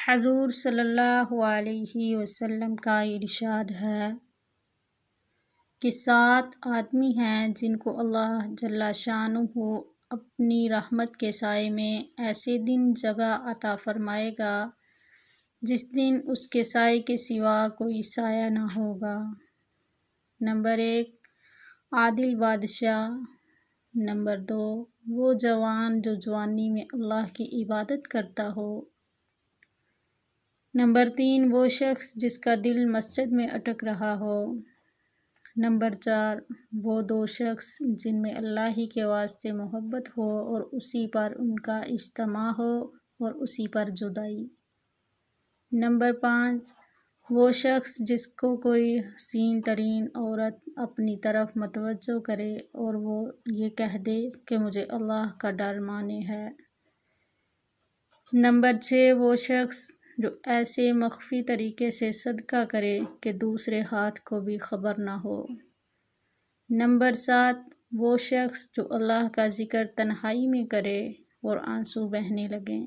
حضور صلی اللہ علیہ وسلم کا ارشاد ہے کہ 7 آدمی ہیں جن کو اللہ جل شانہ اپنی رحمت کے سائے میں ایسے دن جگہ عطا فرمائے گا جس دن اس کے سائے کے سوا کوئی سایہ نہ ہوگا۔ نمبر 1، عادل بادشاہ۔ نمبر 2، وہ جوان جو جوانی میں اللہ کی عبادت کرتا ہو۔ نمبر 3، وہ شخص جس کا دل مسجد میں اٹک رہا ہو۔ نمبر 4، وہ 2 شخص جن میں اللہ ہی کے واسطے محبت ہو اور اسی پر ان کا اجتماع ہو اور اسی پر جدائی۔ نمبر 5، وہ شخص جس کو کوئی حسین ترین عورت اپنی طرف متوجہ کرے اور وہ یہ کہہ دے کہ مجھے اللہ کا ڈر مانے ہے۔ نمبر 6، وہ شخص جو ایسے مخفی طریقے سے صدقہ کرے کہ دوسرے ہاتھ کو بھی خبر نہ ہو۔ نمبر 7، وہ شخص جو اللہ کا ذکر تنہائی میں کرے اور آنسو بہنے لگیں۔